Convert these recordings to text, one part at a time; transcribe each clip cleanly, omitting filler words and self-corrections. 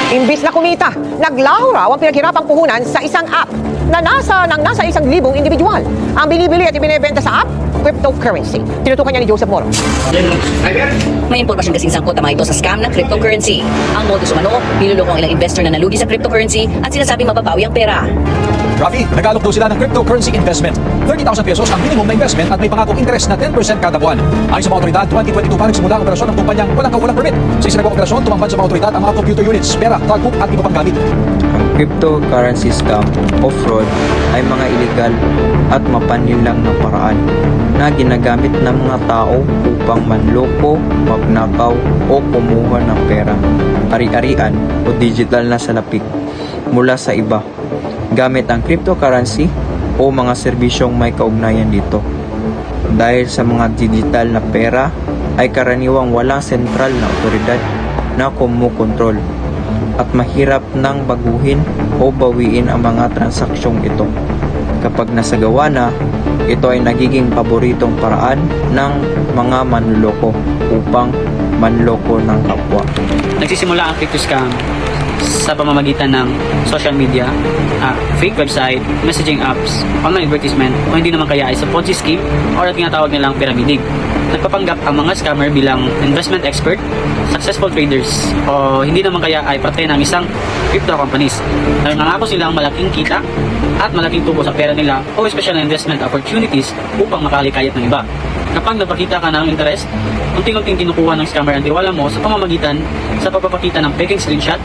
Imbis na kumita, naglaho raw ang pinaghirapang puhunan sa isang app na nasa 1,000 individual. Ang binibili at ibinebenta sa app, cryptocurrency. Tinutukan niya ni Joseph Moro. May impormasyon kasing sangkot tama ito sa scam ng cryptocurrency. Ang modus umano, niluloko ang ilang investor na nalugi sa cryptocurrency at sinasabing mababawi ang pera. Rafi, nag-alok daw sila ng cryptocurrency investment. 30,000 pesos ang minimum na investment at may pangakong interest na 10% kada buwan. Ayon sa mga otoridad, 2022 pa nagsimula ang operasyon ng kumpanyang walang kaukulang permit. Sa isinagawang operasyon, tumambad sa mga otoridad ang mga computer units, pera, logbook at iba pang gamit. Ang cryptocurrency scam o fraud ay mga iligal at mapanlinlang na paraan na ginagamit ng mga tao upang manloko, magnakaw o kumuha ng pera, ari-arian o digital na salapik mula sa iba gamit ang cryptocurrency o mga serbisyong may kaugnayan dito. Dahil sa mga digital na pera ay karaniwang walang sentral na otoridad na kumukontrol at mahirap nang baguhin o bawiin ang mga transaksyon ito. Kapag nasagawa na, ito ay nagiging paboritong paraan ng mga manloloko upang manloko ng kapwa. Nagsisimula ang crypto scam sa pamamagitan ng social media, fake website, messaging apps, online advertisement, o hindi naman kaya ay sa Ponzi scheme o na tinatawag nilang pyramid. Nagpapanggap ang mga scammer bilang investment expert, successful traders, o hindi naman kaya ay parte ng isang crypto companies. Nangangako silang malaking kita at malaking tubo sa pera nila o special na investment opportunities upang makalikayat ng iba. Kapag napakita ka ng interest, unting-unting kinukuha ng scammer ang tiwala mo sa pamamagitan sa pagpapakita ng peking screenshot,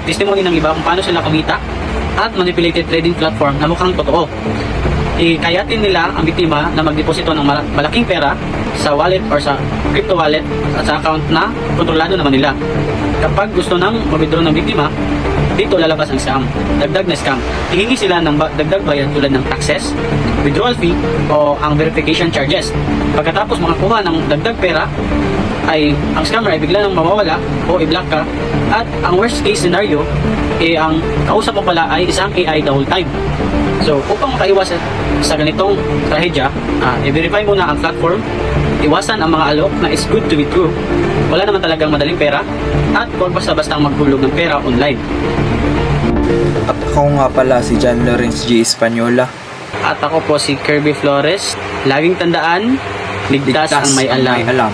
testimony ng iba kung paano sila kumita, at manipulated trading platform na mukhang totoo. Ikayatin nila ang biktima na magdeposito ng malaking pera sa wallet or sa crypto wallet at sa account na kontrolado naman nila. Kapag gusto nang mag-withdraw ng biktima, dito lalabas ang scam, dagdag na scam. Hihingi sila ng dagdag bayad tulad ng taxes, withdrawal fee, o ang verification charges. Pagkatapos makakuha ng dagdag pera, ay ang scammer ay bigla nang mawawala o i-block ka, at ang worst case scenario, ang kausap mo pala ay isang AI the whole time. So, upang makaiwas sa ganitong trahedya, i-verify muna ang platform, iwasan ang mga alok na is good to be true, wala naman talagang madaling pera, at huwag basta-basta maghulog ng pera online. At ako nga pala si John Lawrence G. Espanyola. At ako po si Kirby Flores. Laging tandaan, ligtas ang may alam.